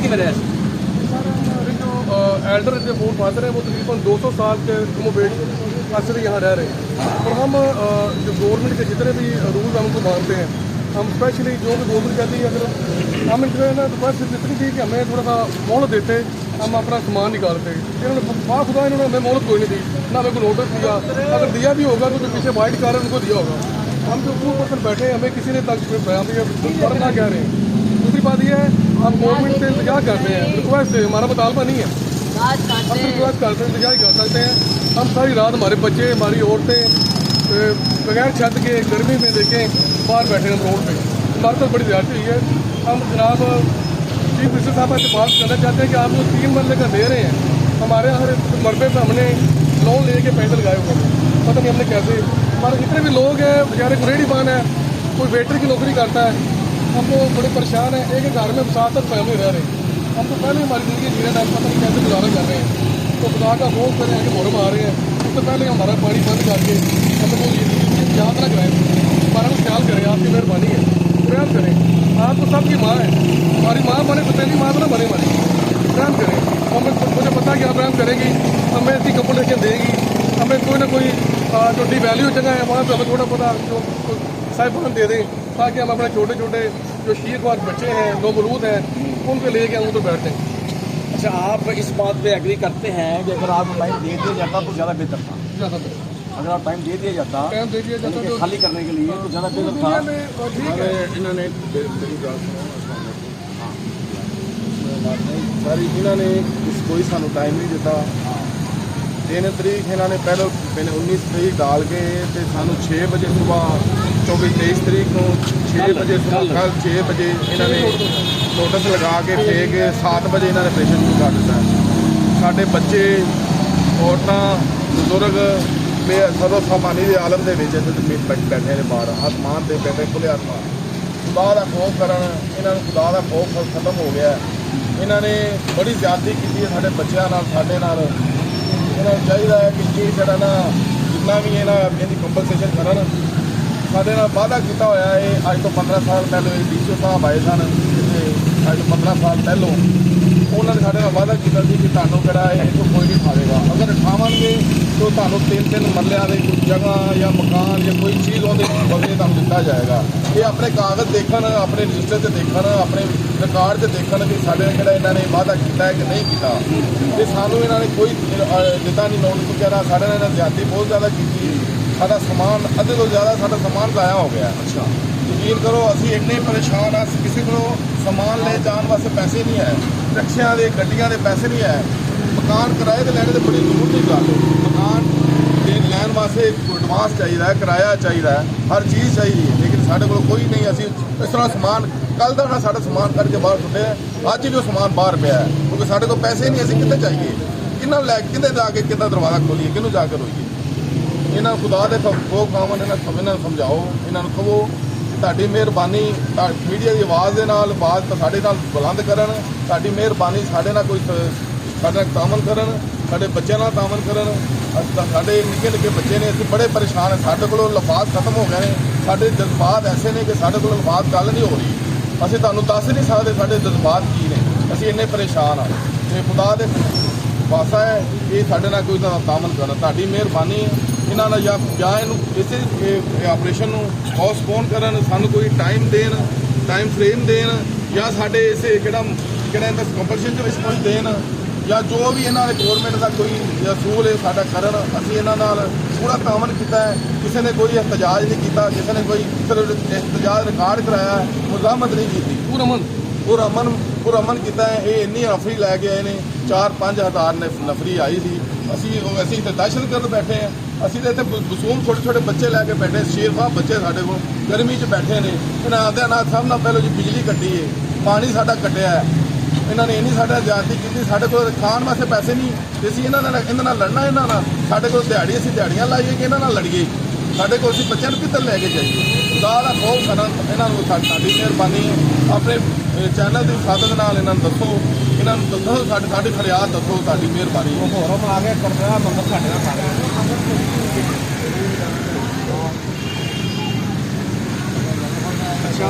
किमें रहा? एल्डर जो phone father है वो तकरीबन 200 साल के कमोबेश अक्सर यहाँ रह रहे हैं और हम जो गवर्नमेंट के जितने भी रूल्स हम उनको मानते हैं। हम स्पेशली जो भी गवर्नमेंट कहती है अगर हम इनसे ना तो बस इतनी थी कि हमें थोड़ा सा मोहलत देते, हम अपना सामान निकालते। इन्होंने माँ खुदा इन्होंने हमें मोहलत कोई नहीं दी, ना हमें कोई नोटिस दिया। अगर दिया भी होगा तो जो पीछे वाइट कार है उनको दिया होगा। हम जो 2% बैठे हैं हमें किसी ने तक ना कह रहे हैं। दूसरी बात यह है हम गवर्नमेंट से इंतजार करते हैं, रिक्वेस्ट है, हमारा मुतालबा नहीं है, हम रिक्वेस्ट करते हैं, इंतजार कर सकते हैं। हम सारी रात हमारे बच्चे हमारी औरतें बगैर छत के गर्मी में देखें बाहर बैठे हैं रोड पे। हमारे पास बड़ी ज्यादती हुई है। हम जनाब चीफ मिनिस्टर साहब से बात करना चाहते हैं कि आप लोग 3 मरले का दे रहे हैं, हमारे हर मरबे पर हमने लोन लेके पैसे लगाए हुए हैं, पता नहीं हमने कैसे। हमारे जितने भी लोग हैं बेचारे को रेडी पान है, कोई वेटर की नौकरी करता है, हम लोग बड़े परेशान हैं। एक घर में 7-8 फैमिली रह रहे हैं। हम तो पहले हमारी ज़िंदगी जी रहे हैं, पता नहीं कैसे गुजारा कर रहे हैं। तो खुदा का खौफ करें कि मुहर्रम आ रहे हैं, उससे पहले हमारा पानी बंद करके हम लोग ये याद ना करें, हमारा कुछ ख्याल करें, आपकी मेहरबानी है, प्रयास करें। आप तो सबकी माँ है, हमारी माँ बने तो पहली माँ तो ना बने हमारी, प्रयास करें। हमें मुझे पता कि आप प्रयास करेंगी, हमें ऐसी कंपटीशन देगी, हमें कोई ना कोई जो डी वैल्यू जगह है वहाँ पर हमें थोड़ा पता जो साहिबान दे दें, ताकि हम अपने छोटे छोटे जो शीरख्वार बच्चे हैं, नौमरूद हैं, उनको लेके हम उधर बैठते हैं। अच्छा, आप इस बात पे एग्री करते हैं कि अगर आपको टाइम दे दिया जाता तो ज़्यादा बेहतर था? ज़्यादा बेहतर, अगर आप टाइम दे दिया जाता तो खाली करने के लिए तो ज़्यादा बेहतर था। ठीक है। इन्होंने सारी इन्होंने कोई सानू टाइम नहीं दिता। 3 तरीक इन्होंने पहले 19 तरीक डाल के तो सानू 6 बजे सुबह 24-23 तरीक को 6 बजे सुबह कल 6 बजे इन्होंने नोटिस लगा के फेंक 7 बजे इन्होंने ऑपरेशन शुरू कर दिता है। साढ़े बच्चे औरतां बुजुर्ग सदो सामानी के आलम के बैठे ने बाहर आसमान से बैठे खुले आसमान। खुदा का खौफ करन इन्होंने खुदा का खौफ खत्म हो गया। इन्होंने बड़ी ज्यादती की है साढ़े बच्चों साढ़े नाल। इन्होंने चाहिए है कि ये जरा ना जितना भी इन्हें कंपनसेशन करन। साढ़े नाल वादा किया होया है अज तो 15 साल पहले डीसी साहब आए सन जिसे अज 15 साल पहलों उन्होंने साढ़े नाल वादा किया कि तुहानू किहड़ा है इथों कोई नहीं खाएगा। अगर खावे तो तुहानू 3-3 मरलियां की कोई जगह या मकान या कोई चीज़ उहदे बदले तुहानू दिता जाएगा। ये अपने कागज़ देखन, अपने रजिस्टर से देखन, अपने रिकॉर्ड से देखन कि साढ़े किहड़ा इन्होंने वादा किया है कि नहीं किया। तो सानू इन्होंने कोई दिता नहीं नोटिस वगैरह। साढ़े नाल ज्यादती बहुत ज़्यादा की। साडा समान अद्धे तो ज़्यादा साडा समान ज़ाया हो गया। अच्छा, यकीन करो असी इन्ने परेशान आ, किसी को समान ले जाने वास्ते पैसे नहीं है, रिक्शियां के गड्डियां के पैसे नहीं है, मकान किराए के लैने की बड़ी जरूरत की गल है। मकान लैन वास्ते एडवांस चाहिए, किराया चाहिए, हर चीज़ चाहिए, लेकिन साढ़े को कोई नहीं। असी इस तरह समान कल का ना साढ़ा समान करके बाहर सुटे, अज भी वो समान बाहर पिया है क्योंकि साढ़े को पैसे नहीं। असी कितने चाहिए, किन्ना लै कितने जाके कितना दरवाजा खोलीए, किनू जाके रोईए। इन्हों खुदा के खो खावन इन्होंने समझाओ, इन्होंने कहो ताड़ी मेहरबानी मीडिया की आवाज़ के नाल आवाज़ साढ़े नाल बुलंद करन, ताड़ी मेहरबानी साढ़े नाल कोई साढ़े तामन करन, साढ़े बच्चों नाल तामन करन। साढ़े निक्के निक्के बच्चे ने असीं बड़े परेशान हैं, साढ़े कोलों लफाज खत्म हो गए हैं, साढ़े जज्बात ऐसे ने कि साढ़े कोलों लफाज गल नहीं हो रही। असीं तुहानूं दस नहीं सकते साढ़े जज्बात की ने, असीं इन्ने परेशान हाँ। ते खुदा दे वास्ता है ये साढ़े नाल कोई तामन करन, ताड़ी मेहरबानी इन्होंने या इस ऑपरेशन पोस्टपोन करन, सानू कोई टाइम देन, टाइम फ्रेम देन, या साढ़े इस कंपटीशन कुछ देन, या जो भी इन्होंने गौरमेंट का कोई असूल है साडा करन। असीं इन्हां नाल पूरा तामन किया है, किसी ने कोई एहतजाज नहीं किया, किसी ने कोई एहतजाज रिकॉर्ड कराया, मुजामत नहीं की, पुरअमन किया है। ये इन्नी नफरी लैके आए ने, 4-5 हज़ार नफरी आई थी। असी दहशतगर्द बैठे हैं, असी तो इतने मासूम छोटे छोटे बच्चे लैके बैठे, शेरफा बच्चे साढ़े को गर्मी च बैठे ने। इन्हें आद्या ना सब ना पहले जी बिजली कट्टी है, पानी साडा कट्टिया है, इन्होंने इन्नी साडा ज्यादती की। साढ़े को खाण वास्ते पैसे नहीं, असीं इन्हां लड़ना, इन्होंने साढ़े को दिहाड़ी असीं दिहाड़ियां लाइए कि इन्हां लड़िए, साढ़े को असीं बच्चों को किधर लैके जाइए। खुदा का खौफ करन, इन्होंने साडी मेहरबानी अपने चैनल की साधन नाल इन्होंने दसो, इन्होंने दसो साडी फरियाद दसो, साडी मेहरबानी। मुहर्रम आ गया करना मंदिर साढ़े नाल अच्छा